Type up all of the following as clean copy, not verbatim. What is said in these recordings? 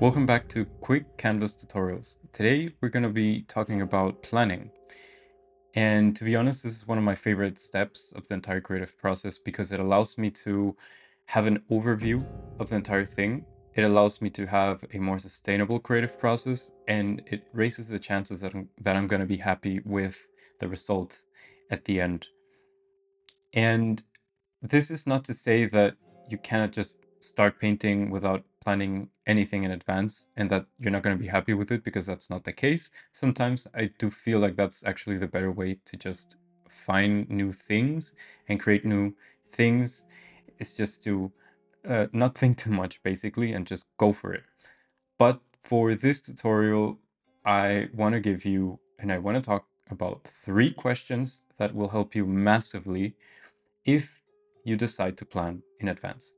Welcome back to Quick Canvas Tutorials. Today we're going to be talking about planning. And to be honest, this is one of my favorite steps of the entire creative process because it allows me to have an overview of the entire thing. It allows me to have a more sustainable creative process, and it raises the chances that I'm going to be happy with the result at the end. And this is not to say that you cannot just start painting without planning anything in advance and that you're not going to be happy with it, because that's not the case. Sometimes I do feel like that's actually the better way to just find new things and create new things. It's just to not think too much, basically, and just go for it. But for this tutorial, I want to give you, and I want to talk about 3 questions that will help you massively if you decide to plan in advance.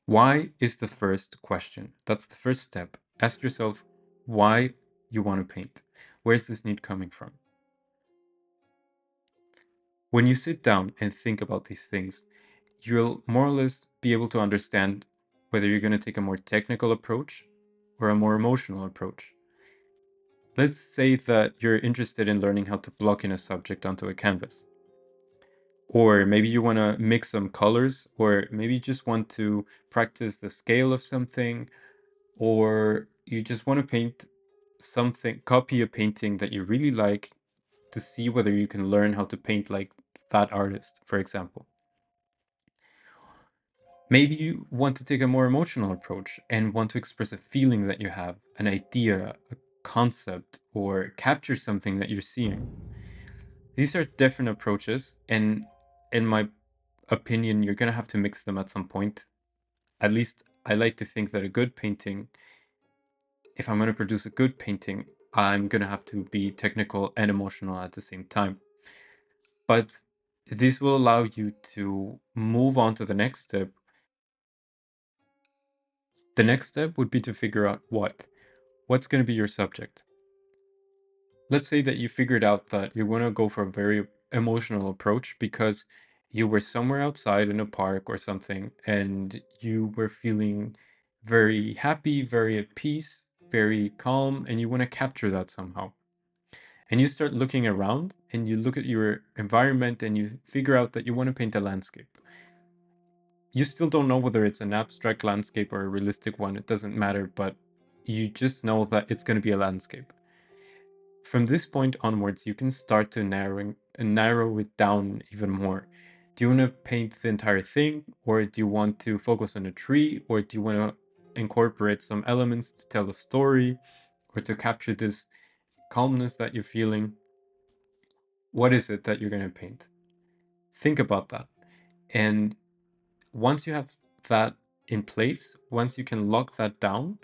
Why is the first question. That's the first step. Ask yourself why you want to paint. Where's this need coming from? When you sit down and think about these things, you'll more or less be able to understand whether you're going to take a more technical approach or a more emotional approach. Let's say that you're interested in learning how to block in a subject onto a canvas. Or maybe you want to mix some colors, or maybe you just want to practice the scale of something, or you just want to paint something, copy a painting that you really like to see whether you can learn how to paint like that artist, for example. Maybe you want to take a more emotional approach and want to express a feeling that you have, an idea, a concept, or capture something that you're seeing. These are different approaches, and in my opinion, you're going to have to mix them at some point. At least I like to think that a good painting, if I'm going to produce a good painting, I'm going to have to be technical and emotional at the same time. But this will allow you to move on to the next step. The next step would be to figure out what's going to be your subject. Let's say that you figured out that you want to go for a very emotional approach because you were somewhere outside in a park or something and you were feeling very happy, very at peace, very calm, and you want to capture that somehow. And you start looking around and you look at your environment and you figure out that you want to paint a landscape. You still don't know whether it's an abstract landscape or a realistic one, it doesn't matter, but you just know that it's going to be a landscape. From this point onwards, you can start to narrow it down even more. Do you want to paint the entire thing, or do you want to focus on a tree, or do you want to incorporate some elements to tell a story, or to capture this calmness that you're feeling? What is it that you're going to paint? Think about that. And once you have that in place, once you can lock that down,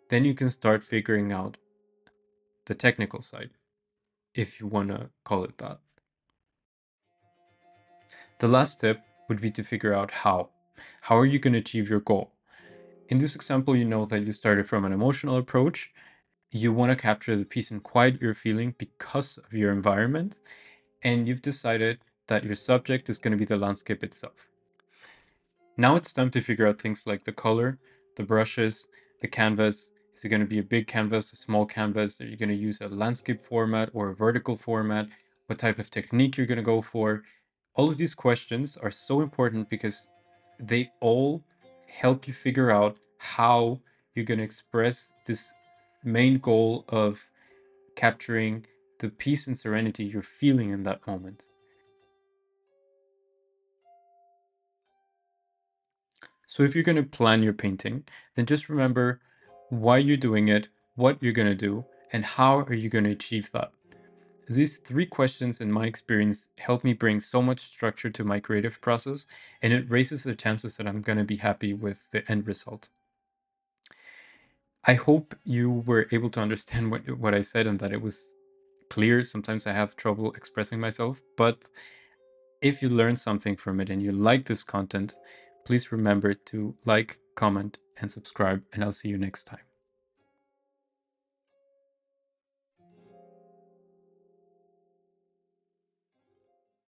then you can start figuring out the technical side, if you want to call it that. The last step would be to figure out how. How are you going to achieve your goal? In this example, you know that you started from an emotional approach. You want to capture the peace and quiet you're feeling because of your environment, and you've decided that your subject is going to be the landscape itself. Now it's time to figure out things like the color, the brushes, the canvas. Is it going to be a big canvas, a small canvas? Are you going to use a landscape format or a vertical format? What type of technique you're going to go for? All of these questions are so important because they all help you figure out how you're going to express this main goal of capturing the peace and serenity you're feeling in that moment. So if you're going to plan your painting, then just remember why you're doing it, what you're going to do, and how are you going to achieve that. These 3 questions, in my experience, help me bring so much structure to my creative process, and it raises the chances that I'm going to be happy with the end result. I hope you were able to understand what I said and that it was clear. Sometimes I have trouble expressing myself, but if you learned something from it and you like this content, please remember to like, comment, and subscribe, and I'll see you next time.